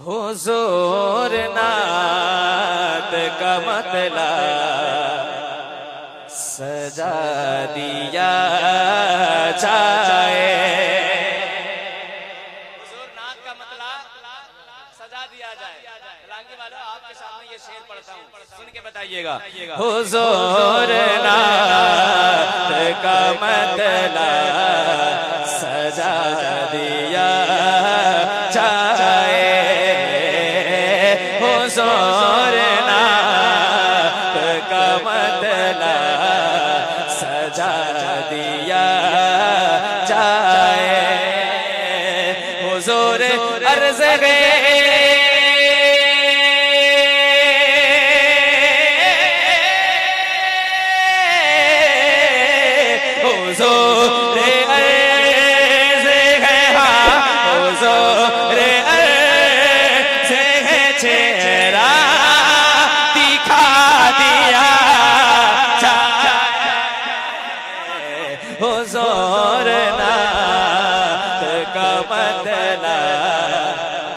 हुजूर नात का मतलब सजा दिया जाए। हुजूर नात का मतलब सजा दिया जाए। लांगी वालों, आपके सामने ये शेर पढ़ता हूँ, सुन के बताइएगा। हुजूर नात का मतलब सजा दिया जाए। हुजूर नात का मतलब सजा दिया जाए। हुजूर अर्ज़ है चेहरा दिखा दिया जाए। हुजूर नात का मतलब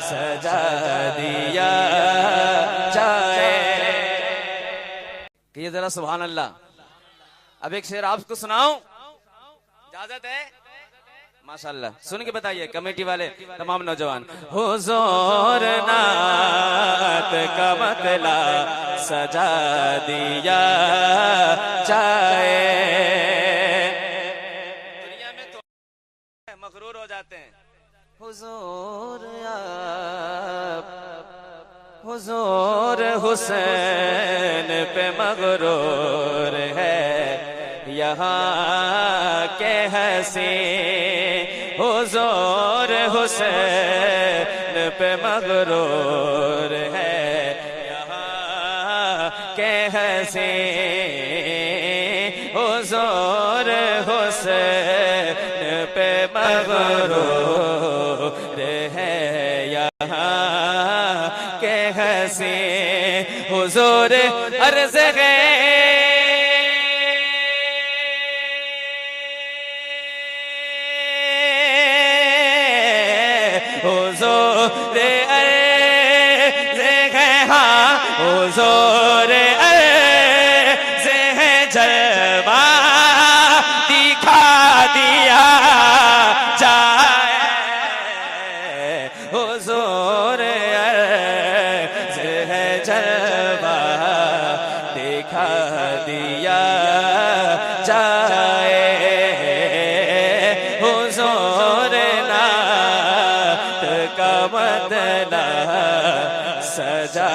सजा दिया जाए। कि जरा सुभान अल्लाह। अब एक शेर आपको सुनाऊं, इजाजत है? माशाअल्लाह, सुन के बताइए कमेटी वाले तमाम नौजवान। हुजूर नात का मतलब सजा दिया जाए। दुनिया में तो मगरूर हो जाते हैं। हुजूर हुसैन पे मगरूर है यहाँ के हंसी। हुजूर हुसैन पे मगरूर है यहाँ के हंसी। हुजूर हुसैन पे मगरूर है यहाँ के हंसी। हुजूर अर्ज़ है हुजूर अर्ज़ है, हाँ हुजूर अर्ज़ है, जलवा दिखा दिया जाए। हुजूर अर्ज़ है, जलवा दिखा दिया जाए। हुजूर का मतलब सजा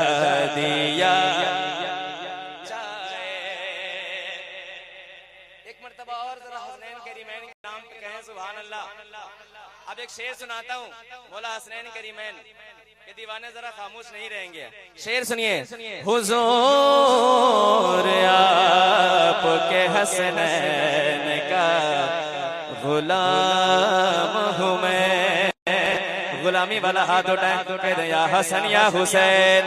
दिया जाए। एक मर्तबा और जरा हसनैन करीमैन के नाम पे कहें सुभान अल्लाह। अब एक शेर सुनाता हूँ, मौला हसनैन करीमैन के दीवाने जरा खामोश नहीं रहेंगे। शेर सुनिए। हुजूर आपके हसनैन का गुलाम हूँ मैं। गुलामी वाला हाथ उठाए तो कह दे या हसन या हुसैन।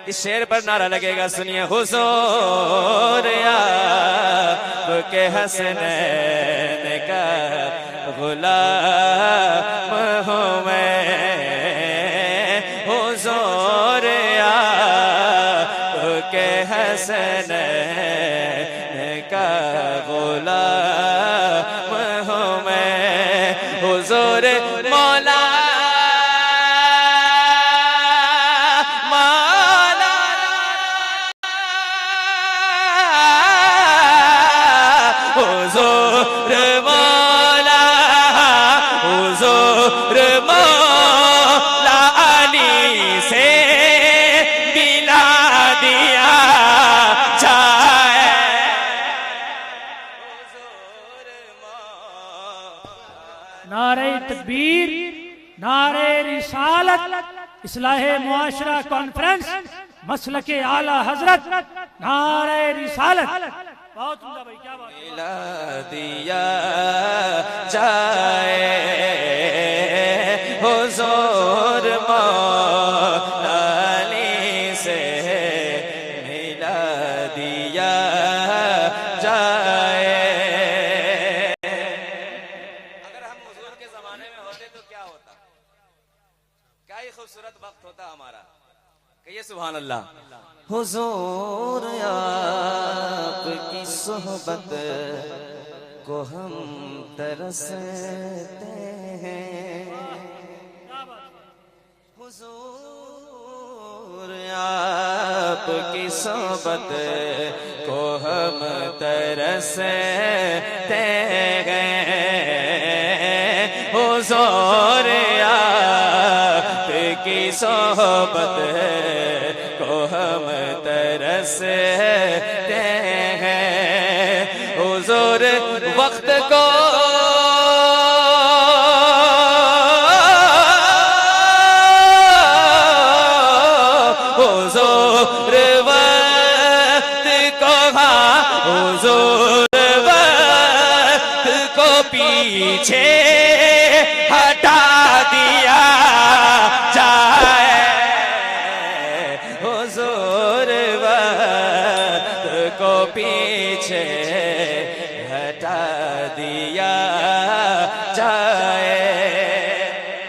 इस शेर पर नारा लगेगा, सुनिए। हुजूर आपके हसनैन का गुलाम हूँ मैं। हुजूर आपके हसनैन का गुलाम हूँ मैं। हुजूर मौला हुजूर मौला, हुजूर मौला अली से मिला दिया जाए। नारे तकबीर, नारे रिसालत, इस्लाहे मुआशरा कॉन्फ्रेंस, मसलके आला हजरत, नारे रिसालत। बहुत उम्दा भाई, क्या बात। मिला दिया जाए। हुजूर मौला अली से मिला दिया जाए। अगर हम हुजूर के जमाने में होते तो क्या होता? क्या इंतहाई खूबसूरत वक्त होता हमारा। कहिए सुभान अल्लाह। हुजूर आपकी सोहबत को हम तरसते हैं, हुजूर आपकी सोहबत को हम तरसते हैं, हुजूर आपकी सोहबत को हम तरसते हैं, हुजूर वक्त को हुजूर वक्त को, हुजूर वक्त को पीछे हटा दिया जाए, हुजूर वक्त को पीछे हटा दिया जाए।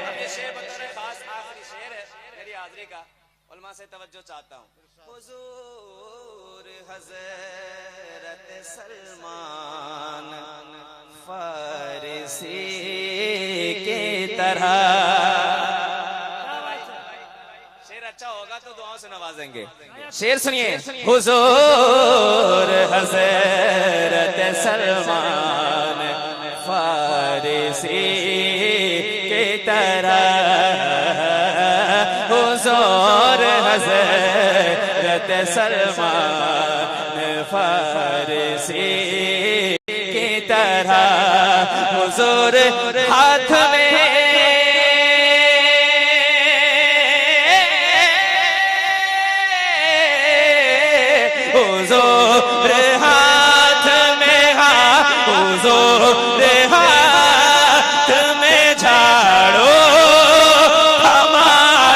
अब ये शेर बतौर खास आखिरी शेर है मेरी हाजिरी का, उलमा से तवज्जो चाहता हूँ। हुजूर हज़रत सलमान फारसी की तरह, शेर अच्छा होगा तो दुआओं से नवाजेंगे। शेर सुनिए। हुजूर हज़रत सलमान फारसी की तरह, हुजूर हज़रत सलमान फारसी की तरह, हुजूर हाथ में हुजूर हाथ में, हुजूर हाथ में झाड़ू थमा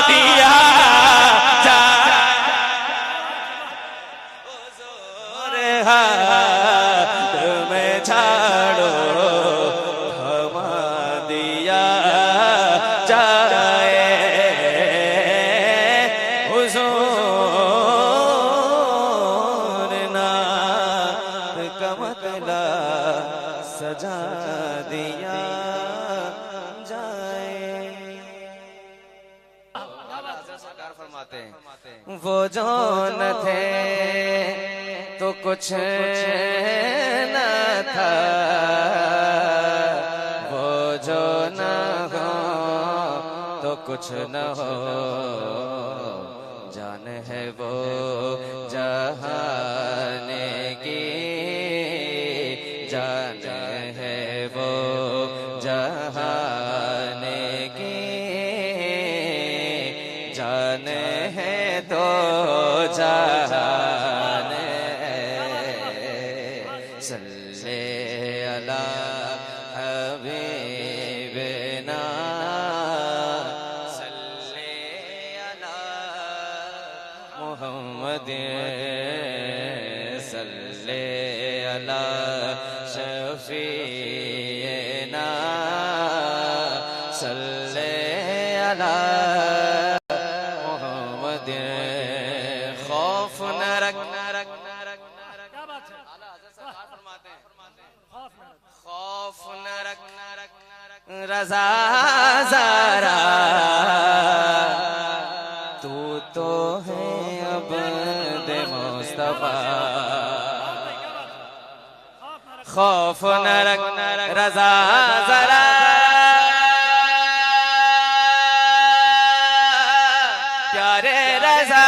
दिया जाए, हुजूर हाथ में झाड़ू थमा दिया जाए, हुजूर नात का मतला सजा दिया जाए। सरकार फरमाते हैं, वो जो न थे तो कुछ न था, वो जो न हो तो कुछ न हो, जान है वो जहान की, जान है वो जहान की, जान है तो जहान सल्ले अला हबीबना, सल्ले अला मुहम्मद, सल्ले अला शफीना, सल्ले अला मुहम्मद। खौफ न रख, खौफ न रख रज़ा ज़रा, तू तो है अब्द मुस्तफा, खौफ न रख रज़ा ज़रा, प्यारे रज़ा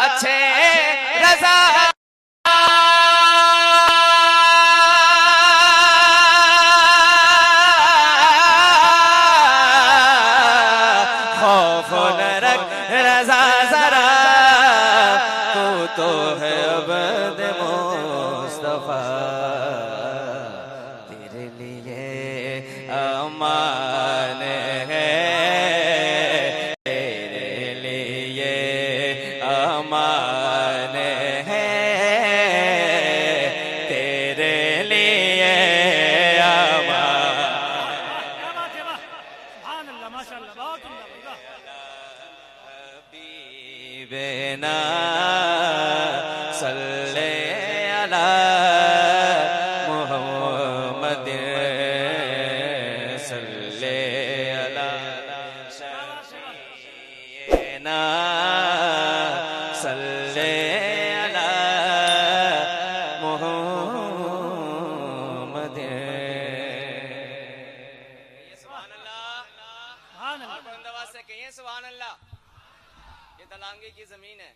अच्छे रज़ा, खौफ न रख रज़ा ज़रा, तू तो है अब्द मुस्तफा, तेरे लिए अमान है, तेरे माशाल्लाह, बहुत उम्दा भाई, वाह। हबीबना सल्ले अला मुहम्मद सल्ले अला शफीना सल्ले अला मुहम्मद। सुभान अल्लाह, सुभान अल्लाह। बुलंद आवाज से कहिए सुभान अल्लाह। ये दलांगे की जमीन है,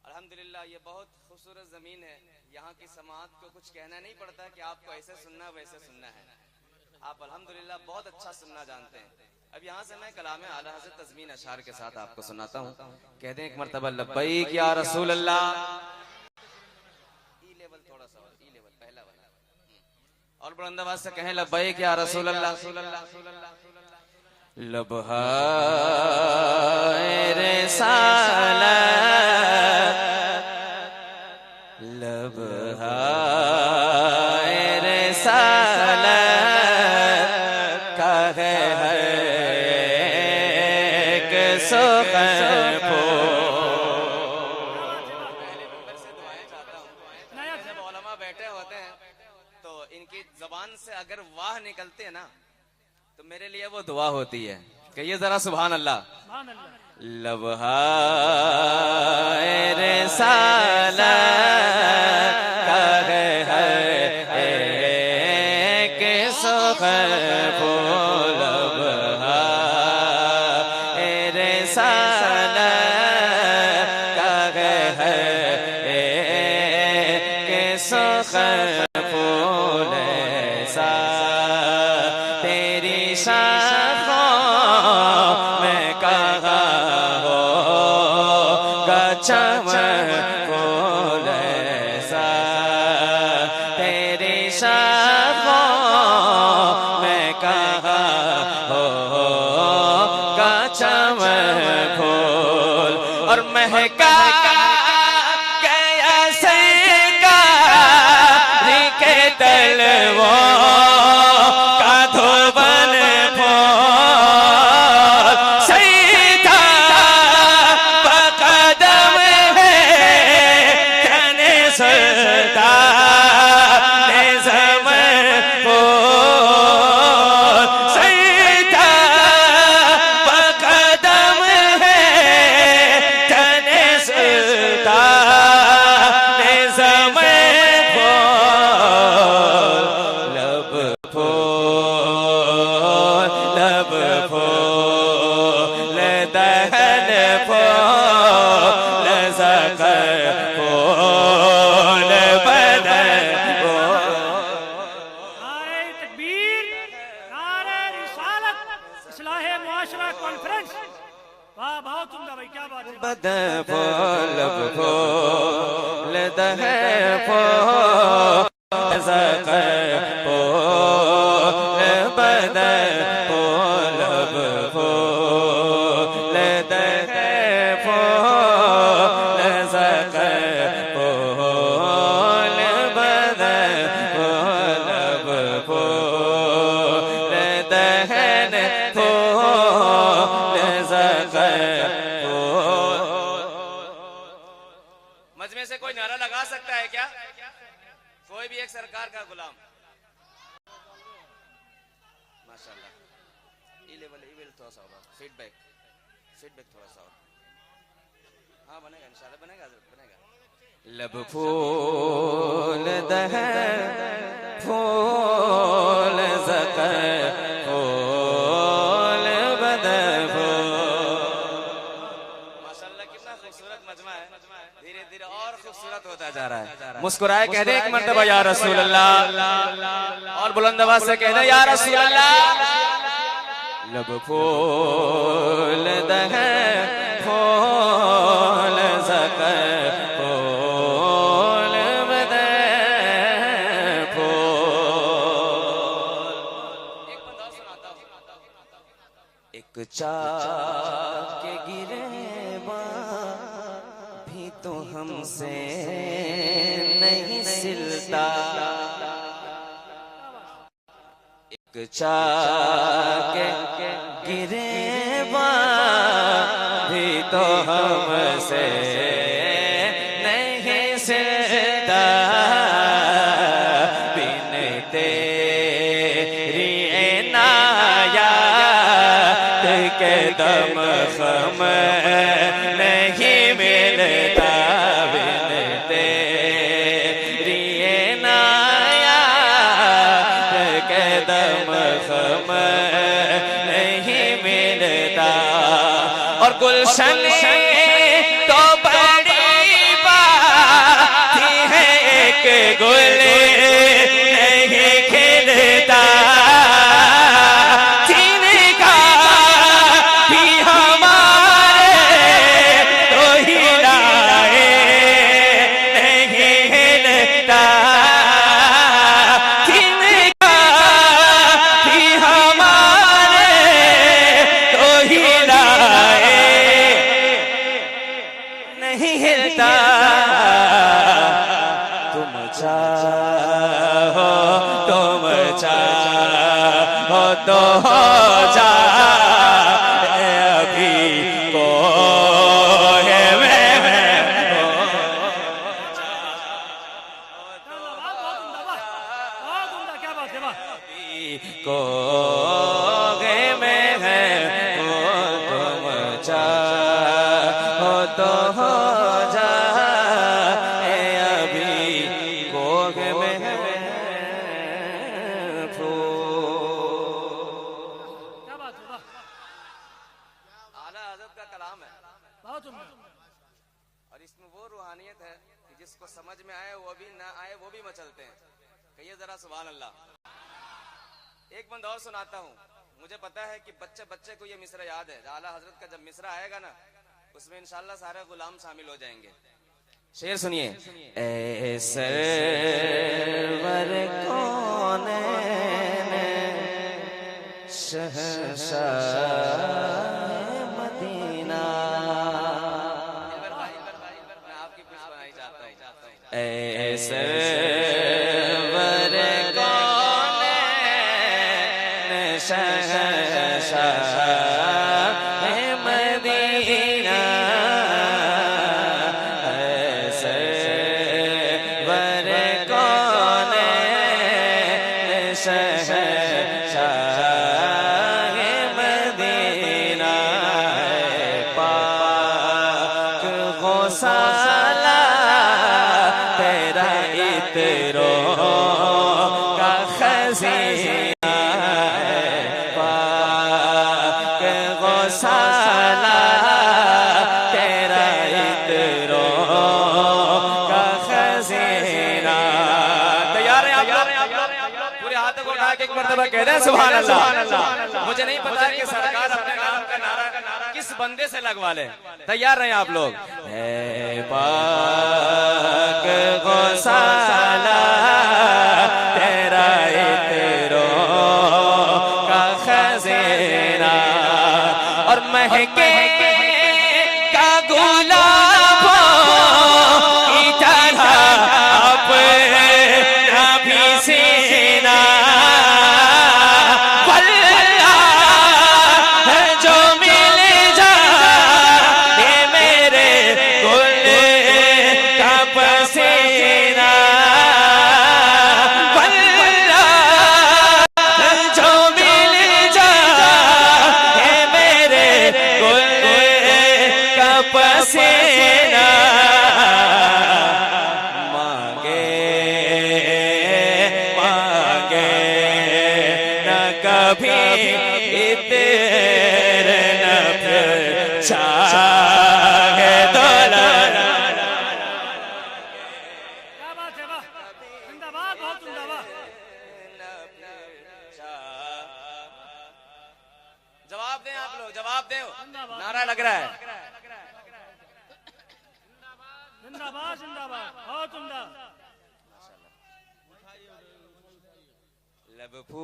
अल्हम्दुलिल्लाह ये बहुत खूबसूरत जमीन है। यहाँ की समाअत को कुछ कहना नहीं पड़ता कि आपको ऐसे सुनना वैसे सुनना है, आप अल्हम्दुलिल्लाह बहुत अच्छा सुनना जानते हैं। अब यहाँ से मैं कलाम आला हज़रत तज़मीन अशार के साथ आपको सुनाता हूँ। कह दें एक मर्तबा लब्बैक या रसूल अल्लाह। ई लेवल थोड़ा सा और, ई लेवल पहला वाला, और बुलंद आवाज से कहें लब्बैक या रसूल अल्लाह। लबहाए रिसालत, लबहाए रिसालत का है हर एक सुखन फूल। जब उलमा बैठे होते हैं तो इनकी जबान से अगर वाह निकलते हैं ना तो मेरे लिए वो दुआ होती है। कहिए जरा सुभान अल्लाह। सुभान अल्लाह। लबहाए रिसालत का है हर एक सुखन फूल। लबहाए रिसालत का है हर एक सुखन फूल। ऐसा तेरी शाखों में कहा होगा चमन फूल। ऐसा तेरी शाखों में कहा होगा चमन फूल। और महका गया सरकारी के तलवों का धोबन फूल। सईदा बकदम है जाने सदा ने ज़मन फूल। सईदा बकदम है जाने सदा ने ज़मन फूल। लब फूल, लब फूल, दहन फूल, ज़कर फूल, बदन फूल। नारे तकबीर, नारे रिसालत, इस्लाहे मुआशरा कॉन्फ्रेंस। वाह, बहुत उम्दा भाई, क्या बात है। बदन फूल, लब फूल, दहन फूल, ज़कर फूल, बदन फूल, लब फूल, दहन फूल, ज़कर फूल, बदन फूल, लब फूल, दहन फूल, ज़कर फूल। मजमे से कोई नारा लगा सकता है क्या? कोई भी एक सरकार का गुलाम। माशाल्लाह। ई लेवल थोड़ा सा होगा, फीडबैक थोड़ा सा और। हाँ बनेगा, इंशाल्लाह बनेगा, बनेगा। लब फूल, दहन फूल, ज़कर फूल, बदन फूल। माशाल्लाह कितना खूबसूरत मजमा है। धीरे धीरे और खूबसूरत होता जा रहा है। मुस्कुराए कह दे एक मर्तबा या रसूल अल्लाह, और बुलंद आवाज से कह दे या रसूल अल्लाह। लब फूल, दहन फूल, ज़कर फूल, बदन फूल। एक बंदा और सुनाता हूं। एक चाक के गिरे भी तो हमसे नहीं सिलता। एक चाक के गिरेबान भी तो हमसे नहीं सिलता, बिन तेरी इनायत के दम खम नहीं मिलता, बिन तेरी इनायत के दम खम नहीं मिलता। और गुलशन तो बड़ी बात है, एक गुल नहीं खिलता, जिनका भी हमारे तो ही लाए नहीं हिलता, जिनका भी हमारे तो ही लाए नहीं हिलता। तुम चाहो तो हो जा अभी को है मैं बहुत उम्दा, क्या बात है, वाह। को गे में है को, तुम चाहो तो हो जा अभी को गे में है क्या बात है, वाह। आला हज़रत का कलाम है बहुत उम्दा। और इसमें वो रूहानियत है कि जिसको समझ में आए वो भी ना आए वो भी मचलते हैं। कहिए जरा सुभान अल्लाह। एक बंद और सुनाता हूँ। मुझे पता है कि बच्चे बच्चे को ये मिसरा याद है। आला हजरत का जब मिसरा आएगा ना उसमें इंशाल्लाह सारे गुलाम शामिल हो जाएंगे। शेर सुनिए। ऐ सरवर कौन शहंशाह मदीना, मैं आपकी कुछ बनाई चाहता हूँ। ऐ सरवर कौन शहंशाह मदीना, ऐ सरवर कौन शहंशाह मदीना, पाक गौसाला तेरा इत्रों का खज़ीना, पाक गौसाला तेरा इत्रों का खज़ीना। तैयार हैं आप लोग? पूरे हाथों को उठा के एक मर्तबा कह दें सुभान अल्लाह। मुझे नहीं पता कि सरकार अपने नाम का नारा किस बंदे से लगवा ले। तैयार रहे आप लोग। है पाक गौसाला तेरा इत्रों का खज़ीना, और महके का गुलाबों की तरह अपना भी सीना, जो मिल जाए मेरे गुल का पसीना, जो मिल जाए मेरे गुल का पसीना, मांगे मांगे न कभी तेरे न फिर चाहे दुल्हन। क्या बात है, वाह। जिंदाबाद, बहुत उम्दा, वाह। जवाब दें आप लोग, जवाब दें। नारा लग रहा है। जिंदाबाद जिंदाबाद, बहुत उम्दा। लब फू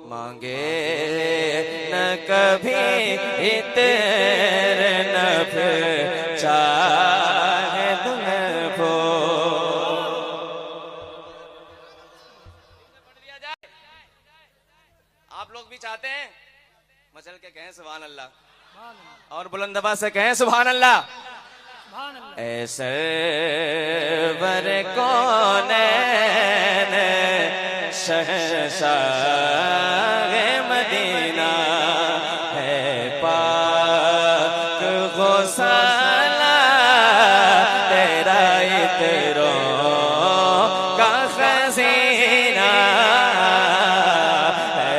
मांगे न कभी तेरे न फिर चाहे दुल्हन फू। आप लोग भी चाहते हैं मचल के कहें सुभान अल्लाह, सुभान अल्लाह, और बुलंदबा से कहें सुभान अल्लाह। सुभान अल्लाह। ऐसे बर कौनैन शहंशाह मदीना है पाक गौसाला तेरा इत्रों का खजीना है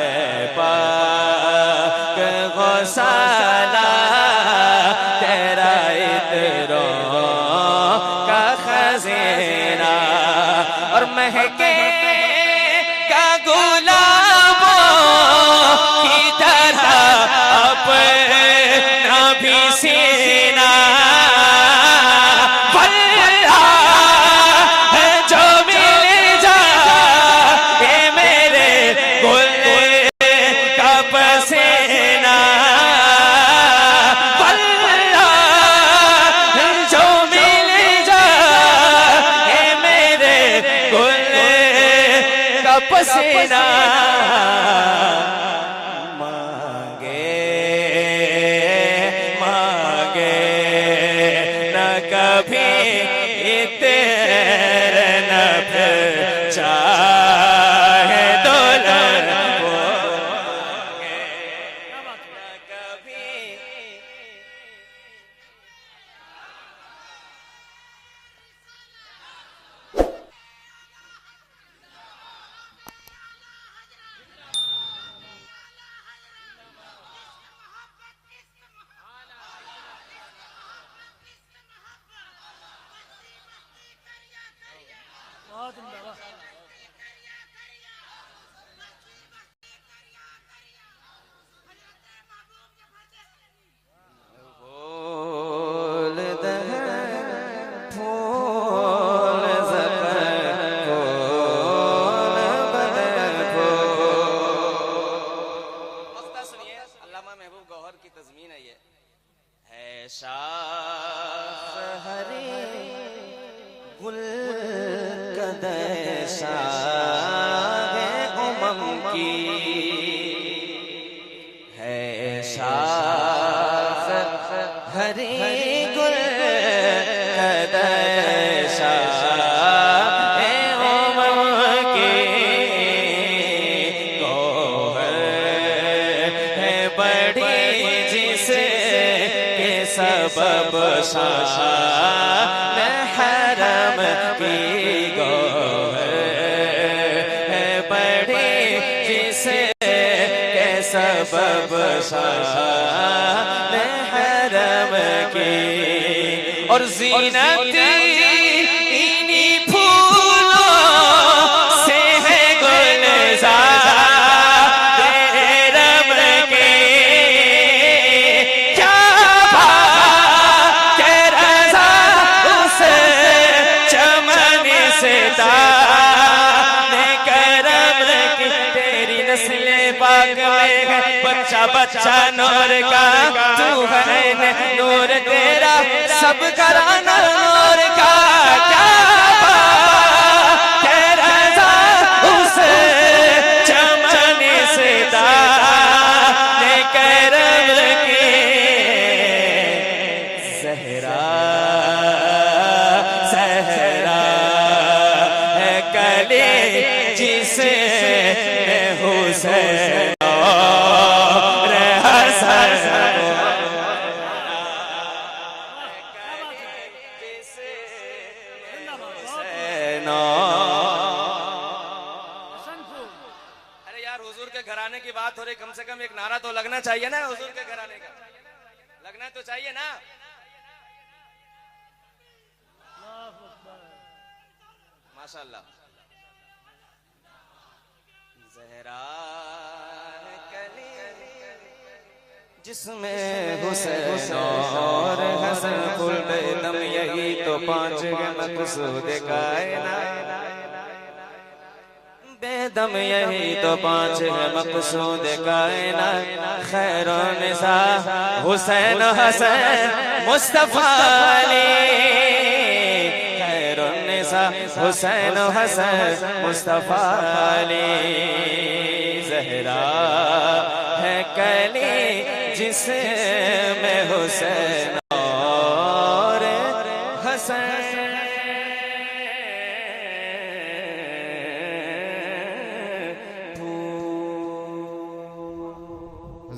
पाक गौसाला तेरा इत्रों का खजीना और महके का गुलाबों की तरह अपना भी सीना पल्ला है जो मिल जाए मेरे गुल का पसीना पल्ला है जो मिल जाए मेरे गुल का पसीना मांगे मांगे न कभी तेरे न फिर चाहे दुल्हन को क्या बात है? न कभी बहुत उम्दा, वाह। फूल फूल फूल बदन मक्ता सुनिए, अल्लामा महबूब गौहर की तज़मीन है ये। है शाख हरे गुल कदर शाह उमम की है शाख हरी गुल कदर शाह उमम की गौहर है बड़ी जिसे के सबब शान हरम की गौहर है बड़ी जिसे के सबब शान हरम की और ज़ीनत इन्हीं फूलों से है गुलजार रब के क्या बात है रज़ा उस चमन से दाने करम की तेरी नस्ल पाक में है बच्चा बच्चा नूर का तू है नूर तेरा सब कराना नूर का क्या बात है रज़ा उस चमन से दाने करम की ज़हरा ज़हरा है कली जिसे हुसैन और हसन असंख्य। अरे यार हुजूर के घराने की बात हो रही, कम से कम एक नारा तो लगना चाहिए ना हुजूर के घराने का, लगना तो चाहिए ना। अल्लाहु अकबर। माशाल्लाह। ज़हरा है कली जिसमें हुसैन और हसन खुल्द दम यही तो पांच मकसूद कायनात बेदम यही तो पांच है मकसूद कायनात खैरो निसा हुसैन हसन मुस्तफा अली खैरो निसा हुसैन हसन मुस्तफा अली ज़हरा है कली जिसमें हुसैन